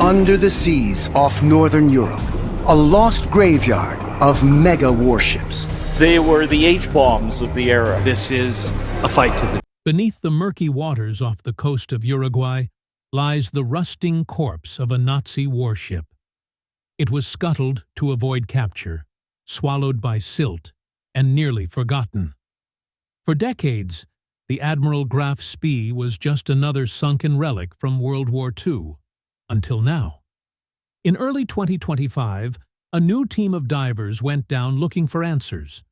Under the seas off northern Europe, a lost graveyard of mega warships. They were the H-bombs of the era. This is a fight to the... Beneath the murky waters off the coast of Uruguay lies the rusting corpse of a Nazi warship. It was scuttled to avoid capture, swallowed by silt, and nearly forgotten. For decades, the Admiral Graf Spee was just another sunken relic from World War II, until now. In early 2025, a new team of divers went down looking for answers.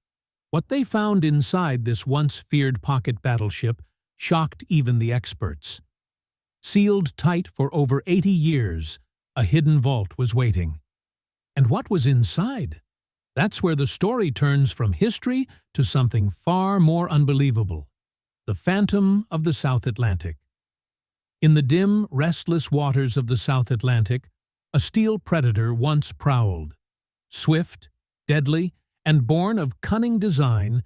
What they found inside this once-feared pocket battleship shocked even the experts. Sealed tight for over 80 years, a hidden vault was waiting. And what was inside? That's where the story turns from history to something far more unbelievable. The Phantom of the South Atlantic. In the dim, restless waters of the South Atlantic, a steel predator once prowled. Swift, deadly, and born of cunning design,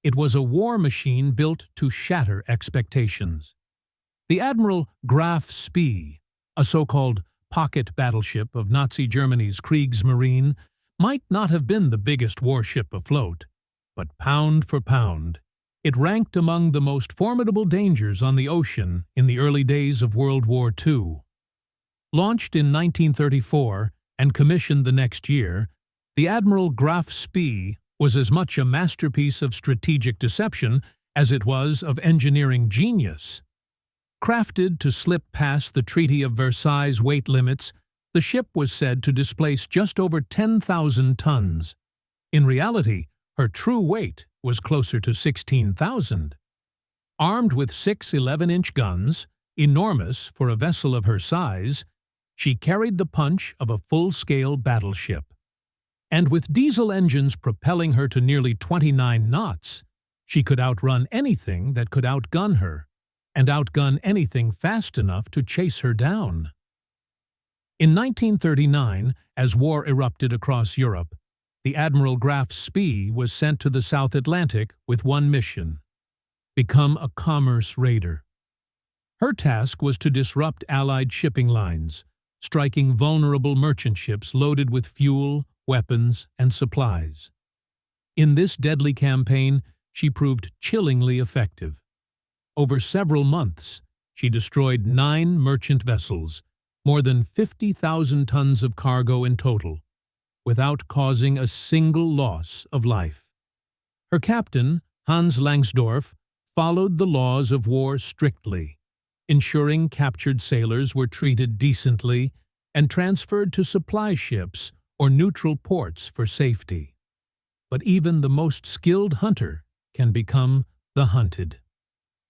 it was a war machine built to shatter expectations. The Admiral Graf Spee, a so-called pocket battleship of Nazi Germany's Kriegsmarine, might not have been the biggest warship afloat, but pound for pound, it ranked among the most formidable dangers on the ocean in the early days of World War II. Launched in 1934 and commissioned the next year, the Admiral Graf Spee was as much a masterpiece of strategic deception as it was of engineering genius. Crafted to slip past the Treaty of Versailles weight limits, the ship was said to displace just over 10,000 tons. In reality, her true weight was closer to 16,000. Armed with 6 11-inch guns, enormous for a vessel of her size, she carried the punch of a full-scale battleship. And with diesel engines propelling her to nearly 29 knots, she could outrun anything that could outgun her, and outgun anything fast enough to chase her down. In 1939, as war erupted across Europe, the Admiral Graf Spee was sent to the South Atlantic with one mission: become a commerce raider. Her task was to disrupt Allied shipping lines, striking vulnerable merchant ships loaded with fuel, weapons, and supplies. In this deadly campaign, she proved chillingly effective. Over several months, she destroyed 9 merchant vessels, more than 50,000 tons of cargo in total, without causing a single loss of life. Her captain, Hans Langsdorff, followed the laws of war strictly, ensuring captured sailors were treated decently and transferred to supply ships or neutral ports for safety. But even the most skilled hunter can become the hunted.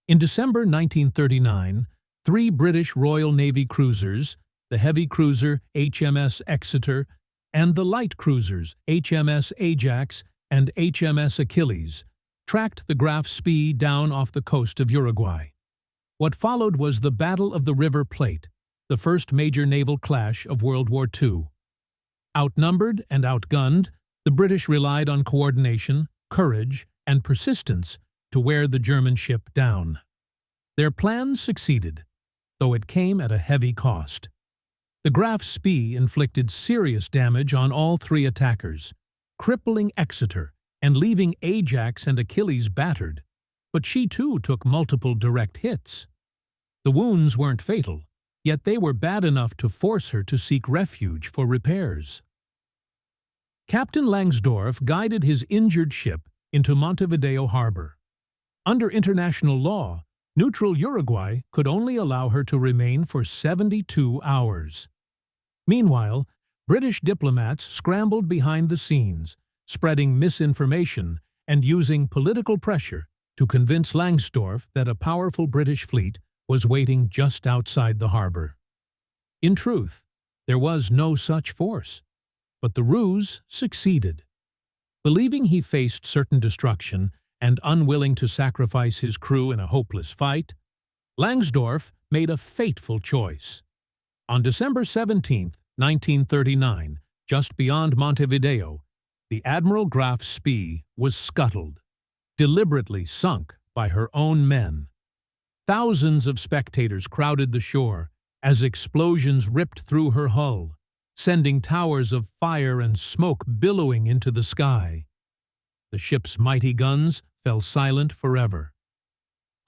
In December 1939, 3 British Royal Navy cruisers, the heavy cruiser HMS Exeter and the light cruisers HMS Ajax and HMS Achilles, tracked the Graf Spee down off the coast of Uruguay. What followed was the Battle of the River Plate, the first major naval clash of World War II. Outnumbered and outgunned, the British relied on coordination, courage, and persistence to wear the German ship down. Their plan succeeded, though it came at a heavy cost. The Graf Spee inflicted serious damage on all 3 attackers, crippling Exeter and leaving Ajax and Achilles battered, but she too took multiple direct hits. The wounds weren't fatal, yet they were bad enough to force her to seek refuge for repairs. Captain Langsdorff guided his injured ship into Montevideo harbor. Under international law, neutral Uruguay could only allow her to remain for 72 hours. Meanwhile, British diplomats scrambled behind the scenes, spreading misinformation and using political pressure to convince Langsdorff that a powerful British fleet was waiting just outside the harbor. In truth, there was no such force, but the ruse succeeded. Believing he faced certain destruction and unwilling to sacrifice his crew in a hopeless fight, Langsdorff made a fateful choice. On December 17, 1939, just beyond Montevideo, the Admiral Graf Spee was scuttled, deliberately sunk by her own men. Thousands of spectators crowded the shore as explosions ripped through her hull, sending towers of fire and smoke billowing into the sky. The ship's mighty guns fell silent forever.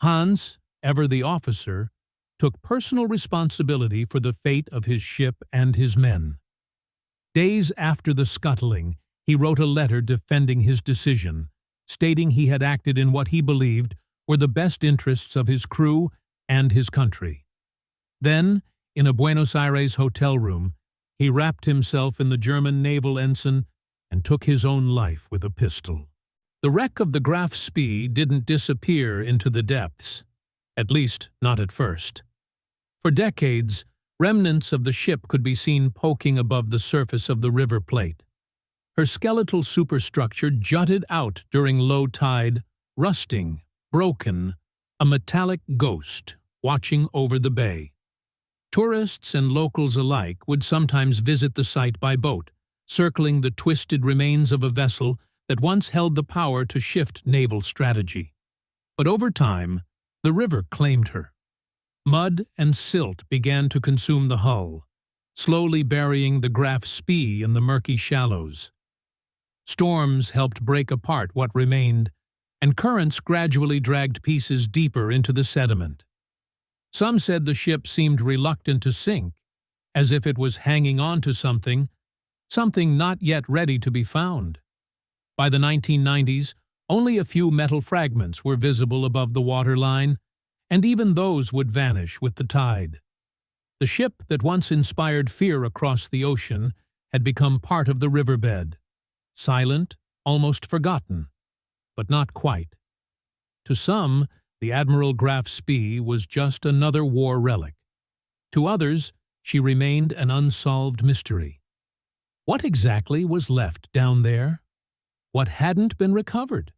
Hans, ever the officer, took personal responsibility for the fate of his ship and his men. Days after the scuttling, he wrote a letter defending his decision, stating he had acted in what he believed were the best interests of his crew and his country. Then, in a Buenos Aires hotel room, he wrapped himself in the German naval ensign and took his own life with a pistol. The wreck of the Graf Spee didn't disappear into the depths, at least not at first. For decades, remnants of the ship could be seen poking above the surface of the river plate. Her skeletal superstructure jutted out during low tide, rusting, broken, a metallic ghost watching over the bay. Tourists and locals alike would sometimes visit the site by boat, circling the twisted remains of a vessel that once held the power to shift naval strategy. But over time, the river claimed her. Mud and silt began to consume the hull, slowly burying the Graf Spee in the murky shallows. Storms helped break apart what remained, and currents gradually dragged pieces deeper into the sediment. Some said the ship seemed reluctant to sink, as if it was hanging on to something not yet ready to be found. By the 1990s, only a few metal fragments were visible above the waterline, and even those would vanish with the tide. The ship that once inspired fear across the ocean had become part of the riverbed, silent, almost forgotten, but not quite. To some, the Admiral Graf Spee was just another war relic. To others, she remained an unsolved mystery. What exactly was left down there? What hadn't been recovered?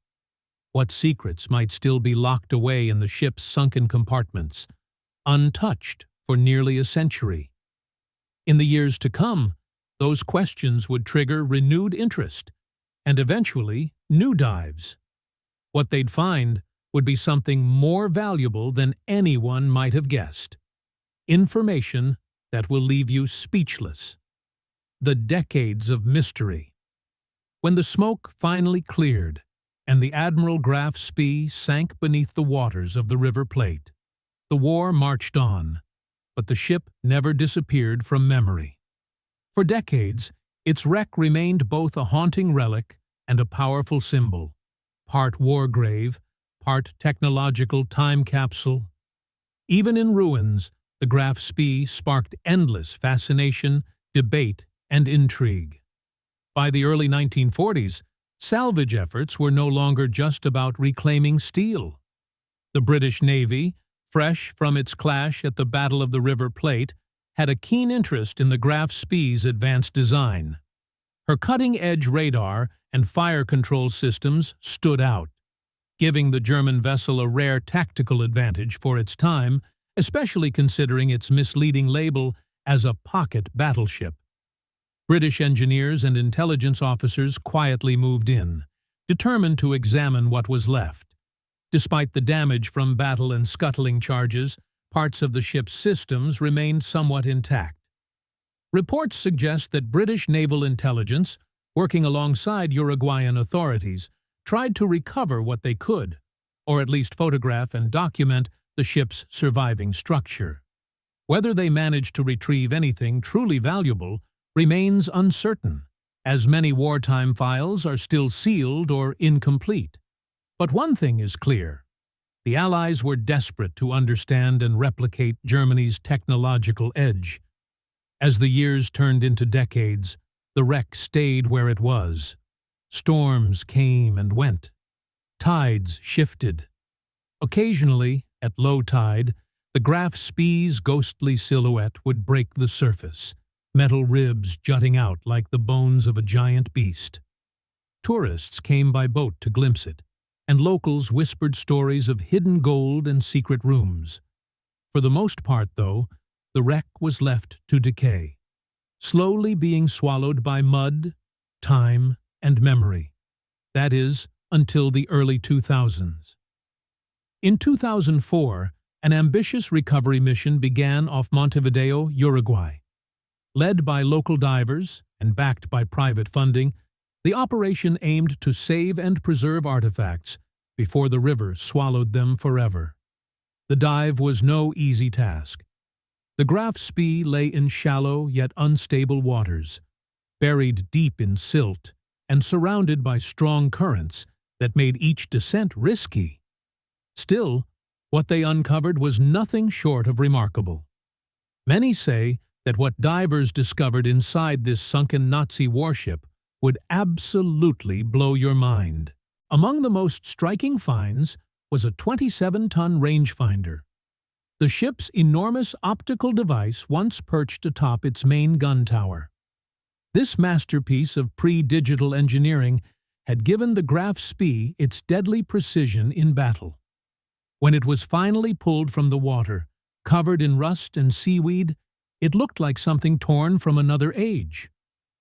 What secrets might still be locked away in the ship's sunken compartments, untouched for nearly a century? In the years to come, those questions would trigger renewed interest, and eventually new dives. What they'd find would be something more valuable than anyone might have guessed. Information that will leave you speechless. The decades of mystery. When the smoke finally cleared, and the Admiral Graf Spee sank beneath the waters of the River Plate, the war marched on, but the ship never disappeared from memory. For decades, its wreck remained both a haunting relic and a powerful symbol, part war grave, part technological time capsule. Even in ruins, the Graf Spee sparked endless fascination, debate, and intrigue. By the early 1940s, salvage efforts were no longer just about reclaiming steel. The British Navy, fresh from its clash at the Battle of the River Plate, had a keen interest in the Graf Spee's advanced design. Her cutting-edge radar and fire control systems stood out, giving the German vessel a rare tactical advantage for its time, especially considering its misleading label as a pocket battleship. British engineers and intelligence officers quietly moved in, determined to examine what was left. Despite the damage from battle and scuttling charges, parts of the ship's systems remained somewhat intact. Reports suggest that British naval intelligence, working alongside Uruguayan authorities, tried to recover what they could, or at least photograph and document the ship's surviving structure. Whether they managed to retrieve anything truly valuable remains uncertain, as many wartime files are still sealed or incomplete. But one thing is clear. The Allies were desperate to understand and replicate Germany's technological edge. As the years turned into decades, the wreck stayed where it was. Storms came and went. Tides shifted. Occasionally, at low tide, the Graf Spee's ghostly silhouette would break the surface, metal ribs jutting out like the bones of a giant beast. Tourists came by boat to glimpse it, and locals whispered stories of hidden gold and secret rooms. For the most part, though, the wreck was left to decay, slowly being swallowed by mud, time, and memory. That is, until the early 2000s. In 2004, an ambitious recovery mission began off Montevideo, Uruguay. Led by local divers and backed by private funding, the operation aimed to save and preserve artifacts before the river swallowed them forever. The dive was no easy task. The Graf Spee lay in shallow yet unstable waters, buried deep in silt and surrounded by strong currents that made each descent risky. Still, what they uncovered was nothing short of remarkable. Many say that what divers discovered inside this sunken Nazi warship would absolutely blow your mind. Among the most striking finds was a 27-ton rangefinder. The ship's enormous optical device once perched atop its main gun tower. This masterpiece of pre-digital engineering had given the Graf Spee its deadly precision in battle. When it was finally pulled from the water, covered in rust and seaweed, it looked like something torn from another age.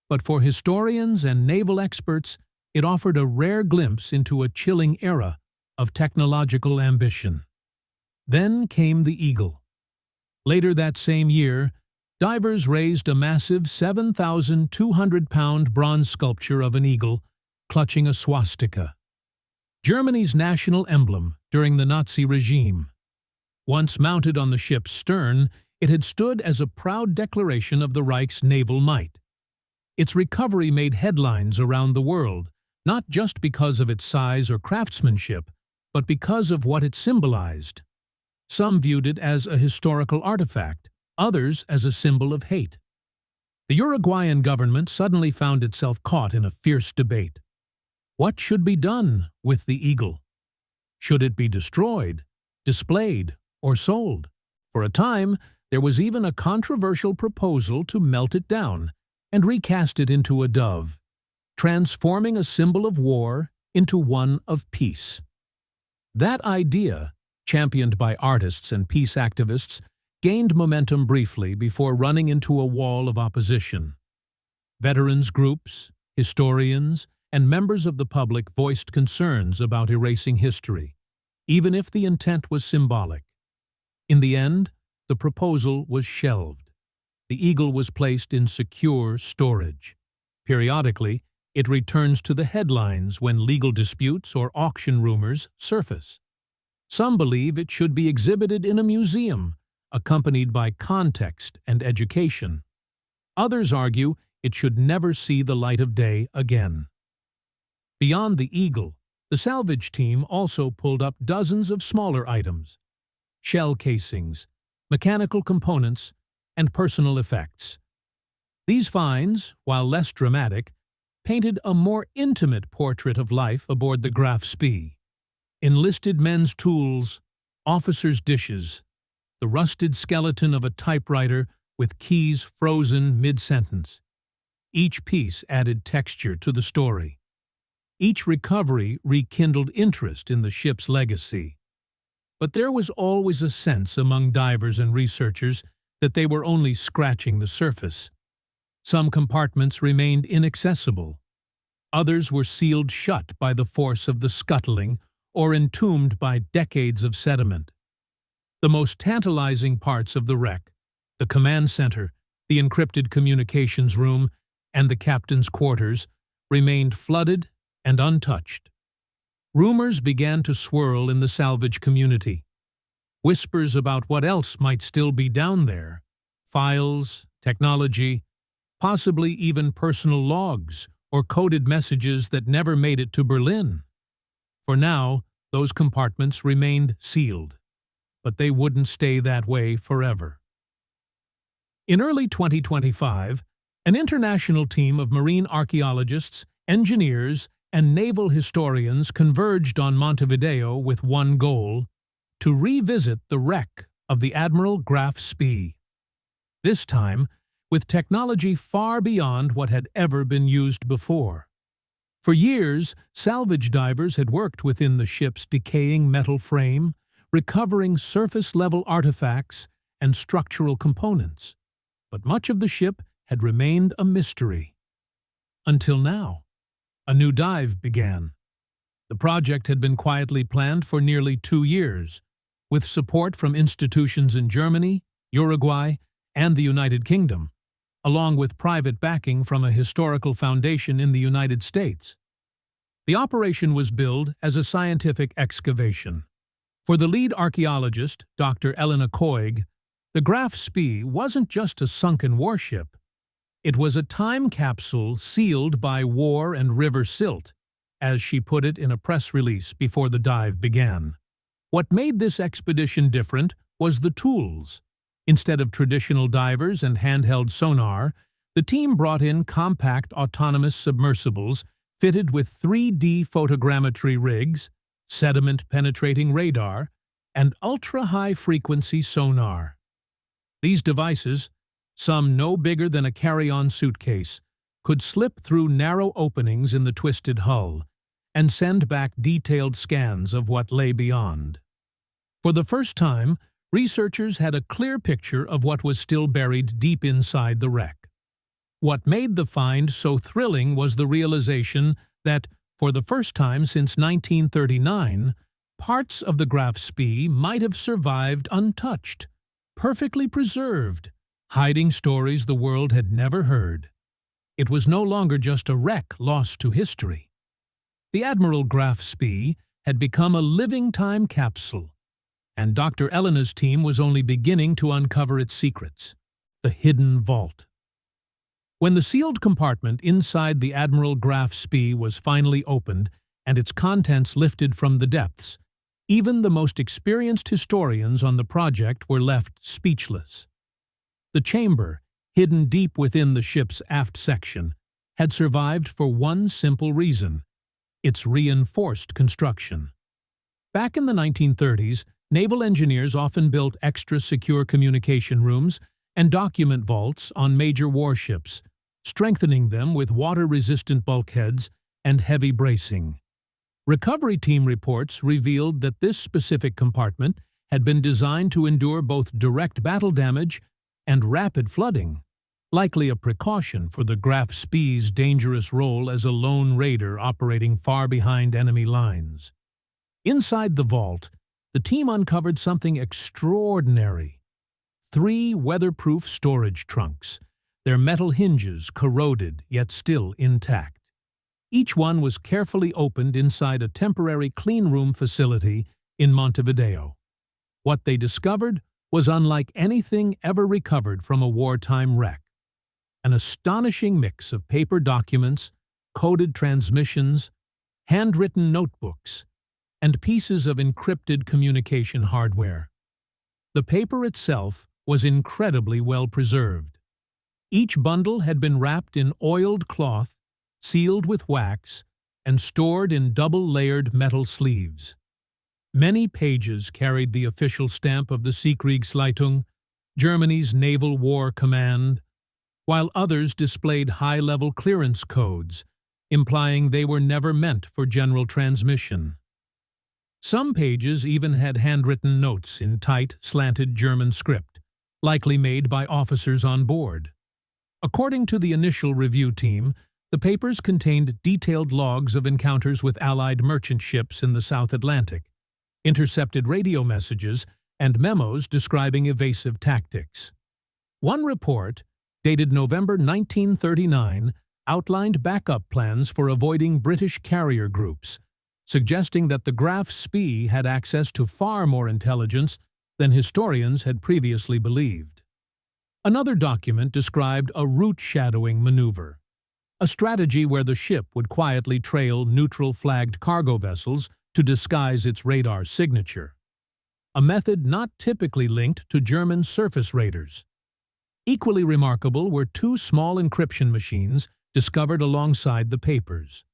But for historians and naval experts, it offered a rare glimpse into a chilling era of technological ambition. Then came the Eagle. Later that same year, divers raised a massive 7,200-pound bronze sculpture of an eagle clutching a swastika, Germany's national emblem during the Nazi regime. Once mounted on the ship's stern, it had stood as a proud declaration of the Reich's naval might. Its recovery made headlines around the world, not just because of its size or craftsmanship, but because of what it symbolized. Some viewed it as a historical artifact, others as a symbol of hate. The Uruguayan government suddenly found itself caught in a fierce debate. What should be done with the eagle? Should it be destroyed, displayed, or sold? For a time, there was even a controversial proposal to melt it down and recast it into a dove, transforming a symbol of war into one of peace. That idea, championed by artists and peace activists, gained momentum briefly before running into a wall of opposition. Veterans groups, historians, and members of the public voiced concerns about erasing history, even if the intent was symbolic. In the end, the proposal was shelved. The eagle was placed in secure storage. Periodically, it returns to the headlines when legal disputes or auction rumors surface. Some believe it should be exhibited in a museum, accompanied by context and education. Others argue it should never see the light of day again. Beyond the eagle, the salvage team also pulled up dozens of smaller items: shell casings, mechanical components, and personal effects. These finds, while less dramatic, painted a more intimate portrait of life aboard the Graf Spee. Enlisted men's tools, officers' dishes, the rusted skeleton of a typewriter with keys frozen mid-sentence. Each piece added texture to the story. Each recovery rekindled interest in the ship's legacy. But there was always a sense among divers and researchers that they were only scratching the surface. Some compartments remained inaccessible. Others were sealed shut by the force of the scuttling or entombed by decades of sediment. The most tantalizing parts of the wreck, the command center, the encrypted communications room, and the captain's quarters, remained flooded and untouched. Rumors began to swirl in the salvage community. Whispers about what else might still be down there: files, technology, possibly even personal logs or coded messages that never made it to Berlin. For now, those compartments remained sealed, but they wouldn't stay that way forever. In early 2025, an international team of marine archaeologists, engineers, and naval historians converged on Montevideo with one goal: to revisit the wreck of the Admiral Graf Spee. This time, with technology far beyond what had ever been used before. For years, salvage divers had worked within the ship's decaying metal frame, recovering surface-level artifacts and structural components. But much of the ship had remained a mystery. Until now, a new dive began. The project had been quietly planned for nearly 2 years, with support from institutions in Germany, Uruguay, and the United Kingdom, along with private backing from a historical foundation in the United States. The operation was billed as a scientific excavation. For the lead archaeologist, Dr. Elena Koig, the Graf Spee wasn't just a sunken warship. It was a time capsule sealed by war and river silt, as she put it in a press release before the dive began. What made this expedition different was the tools. Instead of traditional divers and handheld sonar, the team brought in compact autonomous submersibles fitted with 3D photogrammetry rigs, sediment-penetrating radar, and ultra-high-frequency sonar. These devices, some no bigger than a carry-on suitcase, could slip through narrow openings in the twisted hull and send back detailed scans of what lay beyond. For the first time, researchers had a clear picture of what was still buried deep inside the wreck. What made the find so thrilling was the realization that, for the first time since 1939, parts of the Graf Spee might have survived untouched, perfectly preserved, hiding stories the world had never heard. It was no longer just a wreck lost to history. The Admiral Graf Spee had become a living time capsule, and Dr. Elena's team was only beginning to uncover its secrets, the hidden vault. When the sealed compartment inside the Admiral Graf Spee was finally opened and its contents lifted from the depths, even the most experienced historians on the project were left speechless. The chamber, hidden deep within the ship's aft section, had survived for one simple reason: its reinforced construction. Back in the 1930s, naval engineers often built extra secure communication rooms and document vaults on major warships, strengthening them with water-resistant bulkheads and heavy bracing. Recovery team reports revealed that this specific compartment had been designed to endure both direct battle damage and rapid flooding, likely a precaution for the Graf Spee's dangerous role as a lone raider operating far behind enemy lines. Inside the vault, the team uncovered something extraordinary: 3 weatherproof storage trunks, their metal hinges corroded yet still intact. Each one was carefully opened inside a temporary cleanroom facility in Montevideo. What they discovered was unlike anything ever recovered from a wartime wreck: an astonishing mix of paper documents, coded transmissions, handwritten notebooks, and pieces of encrypted communication hardware. The paper itself was incredibly well preserved. Each bundle had been wrapped in oiled cloth, sealed with wax, and stored in double-layered metal sleeves. Many pages carried the official stamp of the Siegfriedszeitung, Germany's Naval War Command, while others displayed high-level clearance codes, implying they were never meant for general transmission. Some pages even had handwritten notes in tight, slanted German script, likely made by officers on board. According to the initial review team, the papers contained detailed logs of encounters with Allied merchant ships in the South Atlantic, intercepted radio messages, and memos describing evasive tactics. One report, dated November 1939, outlined backup plans for avoiding British carrier groups, suggesting that the Graf Spee had access to far more intelligence than historians had previously believed. Another document described a route-shadowing maneuver, a strategy where the ship would quietly trail neutral-flagged cargo vessels to disguise its radar signature, a method not typically linked to German surface raiders. Equally remarkable were 2 small encryption machines discovered alongside the papers.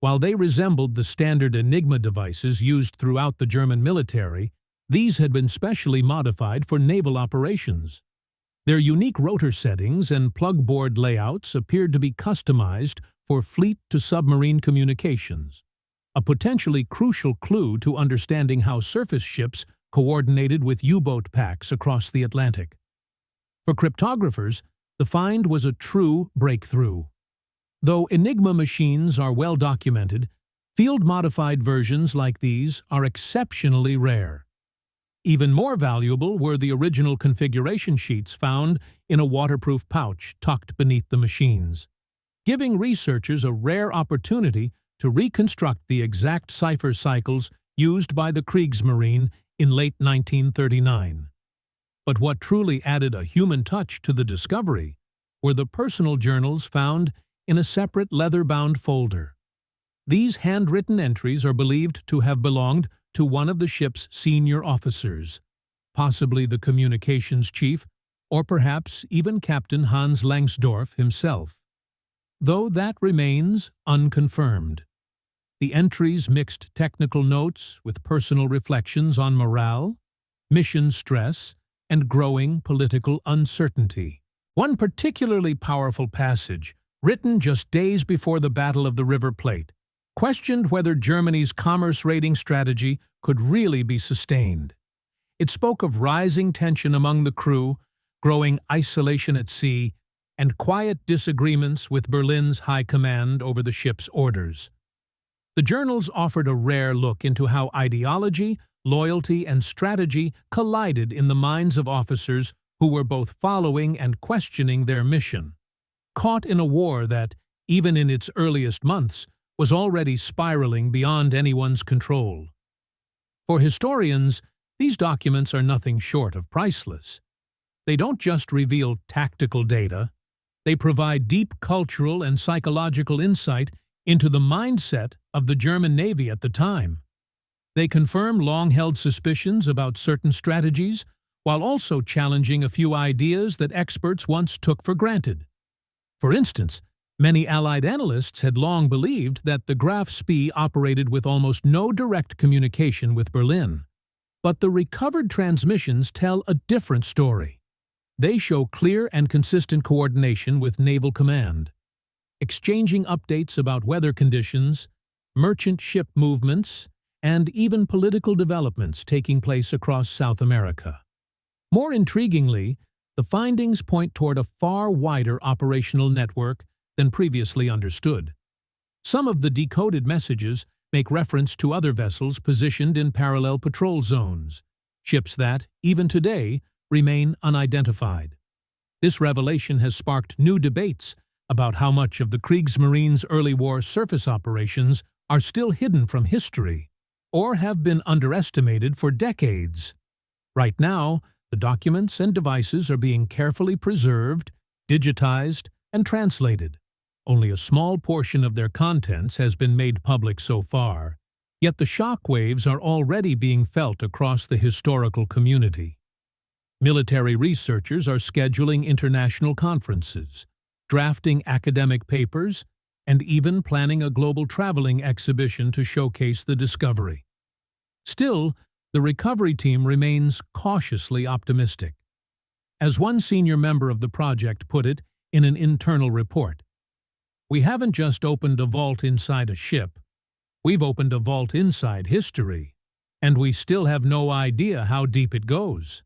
While they resembled the standard Enigma devices used throughout the German military, these had been specially modified for naval operations. Their unique rotor settings and plug board layouts appeared to be customized for fleet-to-submarine communications, a potentially crucial clue to understanding how surface ships coordinated with U-boat packs across the Atlantic. For cryptographers, the find was a true breakthrough. Though Enigma machines are well documented, field-modified versions like these are exceptionally rare. Even more valuable were the original configuration sheets found in a waterproof pouch tucked beneath the machines, giving researchers a rare opportunity to reconstruct the exact cipher cycles used by the Kriegsmarine in late 1939. But what truly added a human touch to the discovery were the personal journals found in a separate leather-bound folder. These handwritten entries are believed to have belonged to one of the ship's senior officers, possibly the communications chief, or perhaps even Captain Hans Langsdorff himself, though that remains unconfirmed. The entries mixed technical notes with personal reflections on morale, mission stress, and growing political uncertainty. One particularly powerful passage, written just days before the Battle of the River Plate, questioned whether Germany's commerce raiding strategy could really be sustained. It spoke of rising tension among the crew, growing isolation at sea, and quiet disagreements with Berlin's high command over the ship's orders. The journals offered a rare look into how ideology, loyalty, and strategy collided in the minds of officers who were both following and questioning their mission, caught in a war that, even in its earliest months, was already spiraling beyond anyone's control. For historians, these documents are nothing short of priceless. They don't just reveal tactical data, they provide deep cultural and psychological insight into the mindset of the German Navy at the time. They confirm long-held suspicions about certain strategies, while also challenging a few ideas that experts once took for granted. For instance, many Allied analysts had long believed that the Graf Spee operated with almost no direct communication with Berlin. But the recovered transmissions tell a different story. They show clear and consistent coordination with Naval Command, exchanging updates about weather conditions, merchant ship movements, and even political developments taking place across South America. More intriguingly, the findings point toward a far wider operational network than previously understood. Some of the decoded messages make reference to other vessels positioned in parallel patrol zones, ships that, even today, remain unidentified. This revelation has sparked new debates about how much of the Kriegsmarine's early war surface operations are still hidden from history or have been underestimated for decades. Right now, the documents and devices are being carefully preserved, digitized, and translated. Only a small portion of their contents has been made public so far, yet the shockwaves are already being felt across the historical community. Military researchers are scheduling international conferences, drafting academic papers, and even planning a global traveling exhibition to showcase the discovery. Still, the recovery team remains cautiously optimistic. As one senior member of the project put it in an internal report, "We haven't just opened a vault inside a ship, we've opened a vault inside history, and we still have no idea how deep it goes."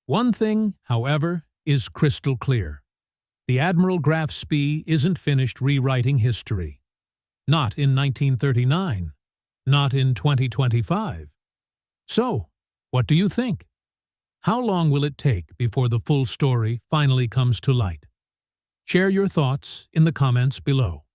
One thing, however, is crystal clear. The Admiral Graf Spee isn't finished rewriting history. Not in 1939. Not in 2025. So, what do you think? How long will it take before the full story finally comes to light? Share your thoughts in the comments below.